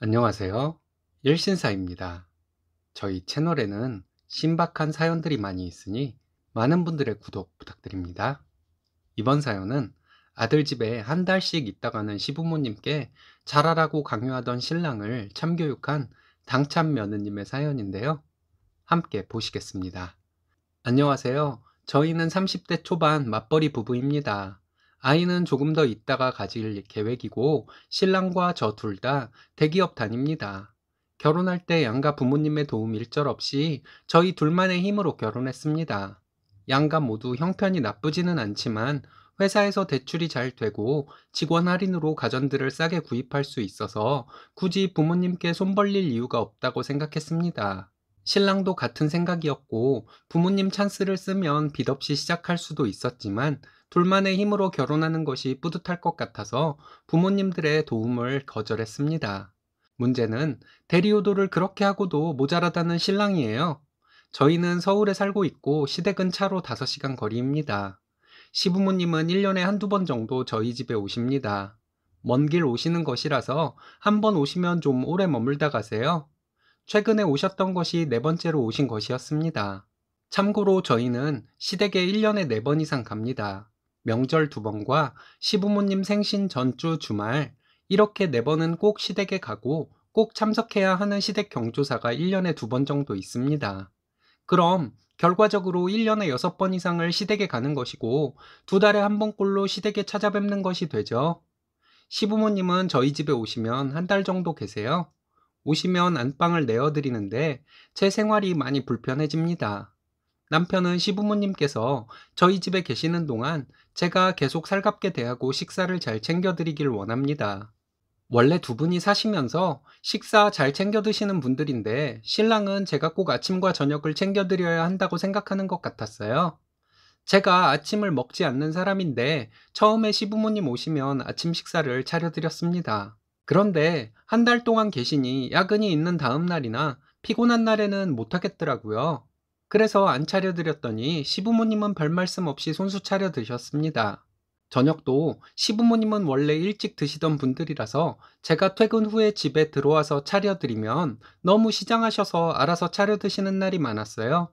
안녕하세요. 일신사입니다. 저희 채널에는 신박한 사연들이 많이 있으니 많은 분들의 구독 부탁드립니다. 이번 사연은 아들 집에 한 달씩 있다 가는 시부모님께 잘하라고 강요하던 신랑을 참교육한 당찬 며느님의 사연인데요. 함께 보시겠습니다. 안녕하세요. 저희는 30대 초반 맞벌이 부부입니다. 아이는 조금 더 있다가 가질 계획이고 신랑과 저 둘 다 대기업 다닙니다. 결혼할 때 양가 부모님의 도움 일절 없이 저희 둘만의 힘으로 결혼했습니다. 양가 모두 형편이 나쁘지는 않지만 회사에서 대출이 잘 되고 직원 할인으로 가전들을 싸게 구입할 수 있어서 굳이 부모님께 손 벌릴 이유가 없다고 생각했습니다. 신랑도 같은 생각이었고 부모님 찬스를 쓰면 빚 없이 시작할 수도 있었지만 둘만의 힘으로 결혼하는 것이 뿌듯할 것 같아서 부모님들의 도움을 거절했습니다. 문제는 대리효도를 그렇게 하고도 모자라다는 신랑이에요. 저희는 서울에 살고 있고 시댁은 차로 5시간 거리입니다. 시부모님은 1년에 한두 번 정도 저희 집에 오십니다. 먼 길 오시는 것이라서 한 번 오시면 좀 오래 머물다 가세요. 최근에 오셨던 것이 네 번째로 오신 것이었습니다. 참고로 저희는 시댁에 1년에 4번 이상 갑니다. 명절 2번과 시부모님 생신 전주 주말, 이렇게 4번은 꼭 시댁에 가고 꼭 참석해야 하는 시댁 경조사가 1년에 2번 정도 있습니다. 그럼 결과적으로 1년에 6번 이상을 시댁에 가는 것이고 2달에 한 번꼴로 시댁에 찾아뵙는 것이 되죠. 시부모님은 저희 집에 오시면 한 달 정도 계세요. 오시면 안방을 내어드리는데 제 생활이 많이 불편해집니다. 남편은 시부모님께서 저희 집에 계시는 동안 제가 계속 살갑게 대하고 식사를 잘 챙겨드리길 원합니다. 원래 두 분이 사시면서 식사 잘 챙겨 드시는 분들인데 신랑은 제가 꼭 아침과 저녁을 챙겨드려야 한다고 생각하는 것 같았어요. 제가 아침을 먹지 않는 사람인데 처음에 시부모님 오시면 아침 식사를 차려드렸습니다. 그런데 한 달 동안 계시니 야근이 있는 다음 날이나 피곤한 날에는 못하겠더라고요. 그래서 안 차려드렸더니 시부모님은 별 말씀 없이 손수 차려 드셨습니다. 저녁도 시부모님은 원래 일찍 드시던 분들이라서 제가 퇴근 후에 집에 들어와서 차려드리면 너무 시장하셔서 알아서 차려 드시는 날이 많았어요.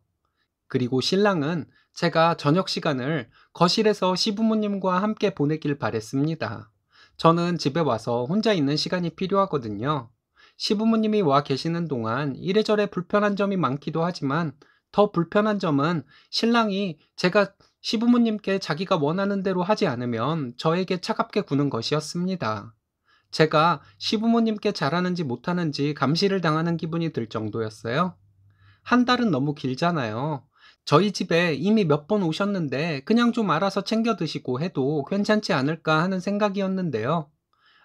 그리고 신랑은 제가 저녁 시간을 거실에서 시부모님과 함께 보내길 바랬습니다. 저는 집에 와서 혼자 있는 시간이 필요하거든요. 시부모님이 와 계시는 동안 이래저래 불편한 점이 많기도 하지만 더 불편한 점은 신랑이 제가 시부모님께 자기가 원하는 대로 하지 않으면 저에게 차갑게 구는 것이었습니다. 제가 시부모님께 잘하는지 못하는지 감시를 당하는 기분이 들 정도였어요. 한 달은 너무 길잖아요. 저희 집에 이미 몇 번 오셨는데 그냥 좀 알아서 챙겨 드시고 해도 괜찮지 않을까 하는 생각이었는데요.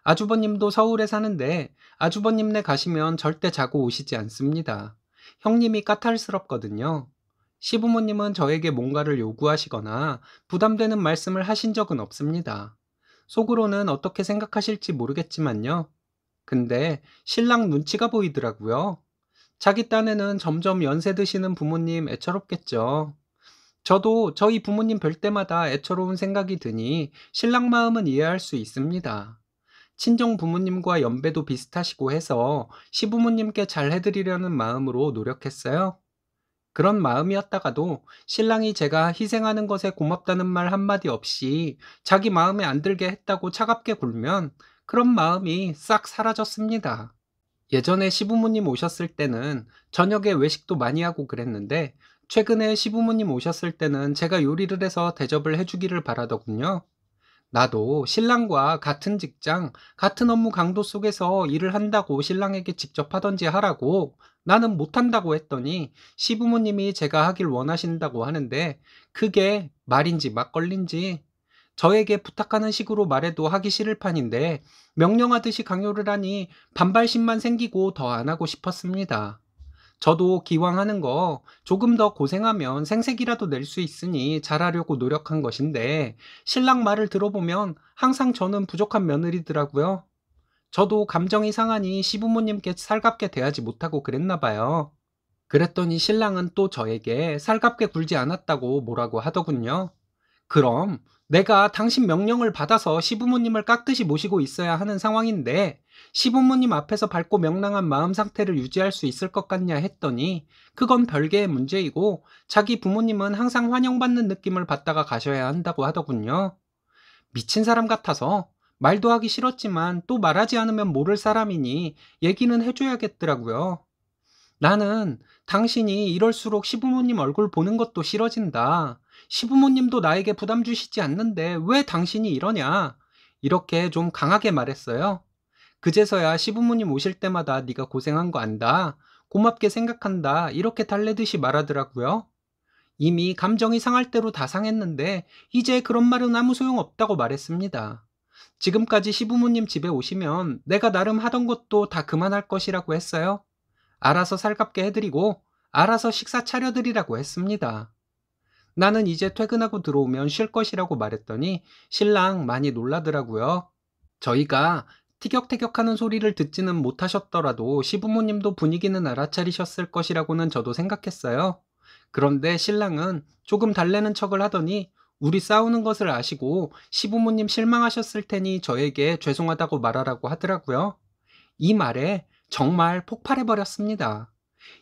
아주버님도 서울에 사는데 아주버님네 가시면 절대 자고 오시지 않습니다. 형님이 까탈스럽거든요. 시부모님은 저에게 뭔가를 요구하시거나 부담되는 말씀을 하신 적은 없습니다. 속으로는 어떻게 생각하실지 모르겠지만요. 근데 신랑 눈치가 보이더라고요. 자기 딴에는 점점 연세 드시는 부모님 애처롭겠죠. 저도 저희 부모님 뵐 때마다 애처로운 생각이 드니 신랑 마음은 이해할 수 있습니다. 친정 부모님과 연배도 비슷하시고 해서 시부모님께 잘 해드리려는 마음으로 노력했어요. 그런 마음이었다가도 신랑이 제가 희생하는 것에 고맙다는 말 한마디 없이 자기 마음에 안 들게 했다고 차갑게 굴면 그런 마음이 싹 사라졌습니다. 예전에 시부모님 오셨을 때는 저녁에 외식도 많이 하고 그랬는데 최근에 시부모님 오셨을 때는 제가 요리를 해서 대접을 해주기를 바라더군요. 나도 신랑과 같은 직장, 같은 업무 강도 속에서 일을 한다고 신랑에게 직접 하던지 하라고 나는 못한다고 했더니 시부모님이 제가 하길 원하신다고 하는데 그게 말인지 막걸리인지 저에게 부탁하는 식으로 말해도 하기 싫을 판인데 명령하듯이 강요를 하니 반발심만 생기고 더 안 하고 싶었습니다. 저도 기왕 하는 거 조금 더 고생하면 생색이라도 낼 수 있으니 잘하려고 노력한 것인데 신랑 말을 들어보면 항상 저는 부족한 며느리더라고요. 저도 감정이 상하니 시부모님께 살갑게 대하지 못하고 그랬나 봐요. 그랬더니 신랑은 또 저에게 살갑게 굴지 않았다고 뭐라고 하더군요. 그럼 내가 당신 명령을 받아서 시부모님을 깍듯이 모시고 있어야 하는 상황인데 시부모님 앞에서 밝고 명랑한 마음 상태를 유지할 수 있을 것 같냐 했더니 그건 별개의 문제이고 자기 부모님은 항상 환영받는 느낌을 받다가 가셔야 한다고 하더군요. 미친 사람 같아서 말도 하기 싫었지만 또 말하지 않으면 모를 사람이니 얘기는 해줘야겠더라고요. 나는 당신이 이럴수록 시부모님 얼굴 보는 것도 싫어진다. 시부모님도 나에게 부담 주시지 않는데 왜 당신이 이러냐? 이렇게 좀 강하게 말했어요. 그제서야 시부모님 오실 때마다 네가 고생한 거 안다. 고맙게 생각한다. 이렇게 달래듯이 말하더라고요. 이미 감정이 상할 대로 다 상했는데 이제 그런 말은 아무 소용 없다고 말했습니다. 지금까지 시부모님 집에 오시면 내가 나름 하던 것도 다 그만할 것이라고 했어요. 알아서 살갑게 해드리고 알아서 식사 차려드리라고 했습니다. 나는 이제 퇴근하고 들어오면 쉴 것이라고 말했더니 신랑 많이 놀라더라고요. 저희가 티격태격하는 소리를 듣지는 못하셨더라도 시부모님도 분위기는 알아차리셨을 것이라고는 저도 생각했어요. 그런데 신랑은 조금 달래는 척을 하더니 우리 싸우는 것을 아시고 시부모님 실망하셨을 테니 저에게 죄송하다고 말하라고 하더라고요. 이 말에 정말 폭발해버렸습니다.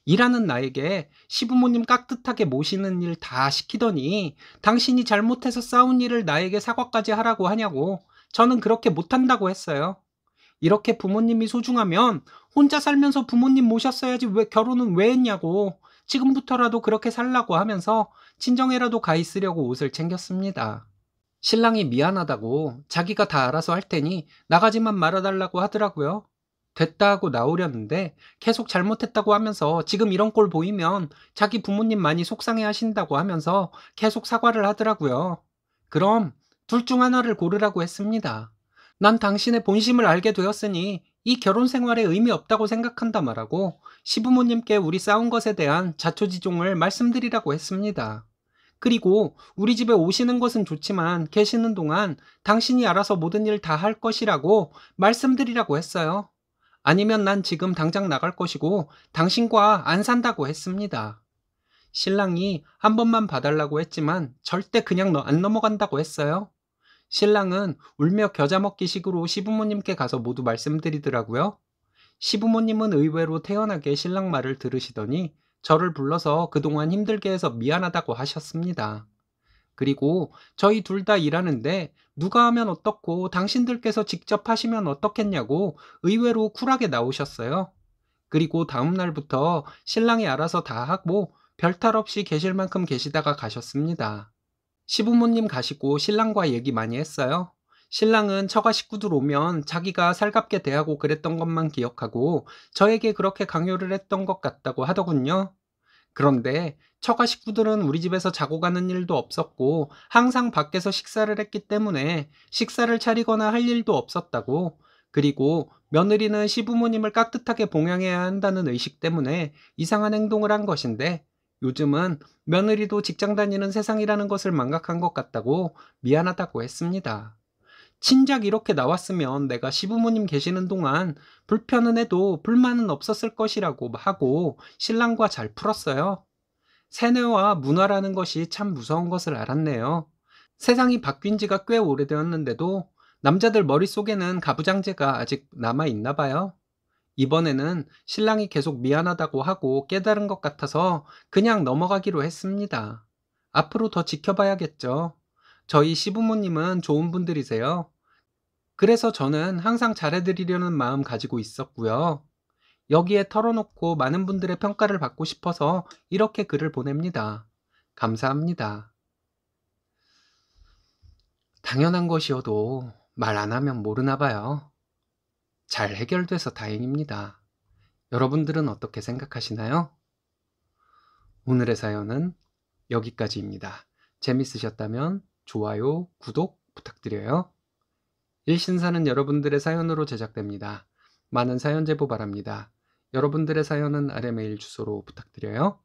일하는 나에게 시부모님 깍듯하게 모시는 일 다 시키더니 당신이 잘못해서 싸운 일을 나에게 사과까지 하라고 하냐고 저는 그렇게 못한다고 했어요. 이렇게 부모님이 소중하면 혼자 살면서 부모님 모셨어야지 왜 결혼은 왜 했냐고 지금부터라도 그렇게 살라고 하면서 친정에라도 가 있으려고 옷을 챙겼습니다. 신랑이 미안하다고 자기가 다 알아서 할 테니 나가지만 말아달라고 하더라고요. 됐다 하고 나오려는데 계속 잘못했다고 하면서 지금 이런 꼴 보이면 자기 부모님 많이 속상해 하신다고 하면서 계속 사과를 하더라고요. 그럼 둘 중 하나를 고르라고 했습니다. 난 당신의 본심을 알게 되었으니 이 결혼 생활에 의미 없다고 생각한다 말하고 시부모님께 우리 싸운 것에 대한 자초지종을 말씀드리라고 했습니다. 그리고 우리 집에 오시는 것은 좋지만 계시는 동안 당신이 알아서 모든 일 다 할 것이라고 말씀드리라고 했어요. 아니면 난 지금 당장 나갈 것이고 당신과 안 산다고 했습니다. 신랑이 한 번만 봐달라고 했지만 절대 그냥 안 넘어간다고 했어요. 신랑은 울며 겨자 먹기 식으로 시부모님께 가서 모두 말씀드리더라고요. 시부모님은 의외로 태연하게 신랑 말을 들으시더니 저를 불러서 그동안 힘들게 해서 미안하다고 하셨습니다. 그리고 저희 둘 다 일하는데 누가 하면 어떻고 당신들께서 직접 하시면 어떻겠냐고 의외로 쿨하게 나오셨어요. 그리고 다음 날부터 신랑이 알아서 다 하고 별탈 없이 계실 만큼 계시다가 가셨습니다. 시부모님 가시고 신랑과 얘기 많이 했어요. 신랑은 처가 식구들 오면 자기가 살갑게 대하고 그랬던 것만 기억하고 저에게 그렇게 강요를 했던 것 같다고 하더군요. 그런데 처가 식구들은 우리 집에서 자고 가는 일도 없었고 항상 밖에서 식사를 했기 때문에 식사를 차리거나 할 일도 없었다고, 그리고 며느리는 시부모님을 깍듯하게 봉양해야 한다는 의식 때문에 이상한 행동을 한 것인데 요즘은 며느리도 직장 다니는 세상이라는 것을 망각한 것 같다고 미안하다고 했습니다. 진작 이렇게 나왔으면 내가 시부모님 계시는 동안 불편은 해도 불만은 없었을 것이라고 하고 신랑과 잘 풀었어요. 세뇌와 문화라는 것이 참 무서운 것을 알았네요. 세상이 바뀐 지가 꽤 오래되었는데도 남자들 머릿속에는 가부장제가 아직 남아있나 봐요. 이번에는 신랑이 계속 미안하다고 하고 깨달은 것 같아서 그냥 넘어가기로 했습니다. 앞으로 더 지켜봐야겠죠. 저희 시부모님은 좋은 분들이세요. 그래서 저는 항상 잘해드리려는 마음 가지고 있었고요. 여기에 털어놓고 많은 분들의 평가를 받고 싶어서 이렇게 글을 보냅니다. 감사합니다. 당연한 것이어도 말 안 하면 모르나 봐요. 잘 해결돼서 다행입니다. 여러분들은 어떻게 생각하시나요? 오늘의 사연은 여기까지입니다. 재밌으셨다면 좋아요, 구독 부탁드려요. 일신사는 여러분들의 사연으로 제작됩니다. 많은 사연 제보 바랍니다. 여러분들의 사연은 아래 메일 주소로 부탁드려요.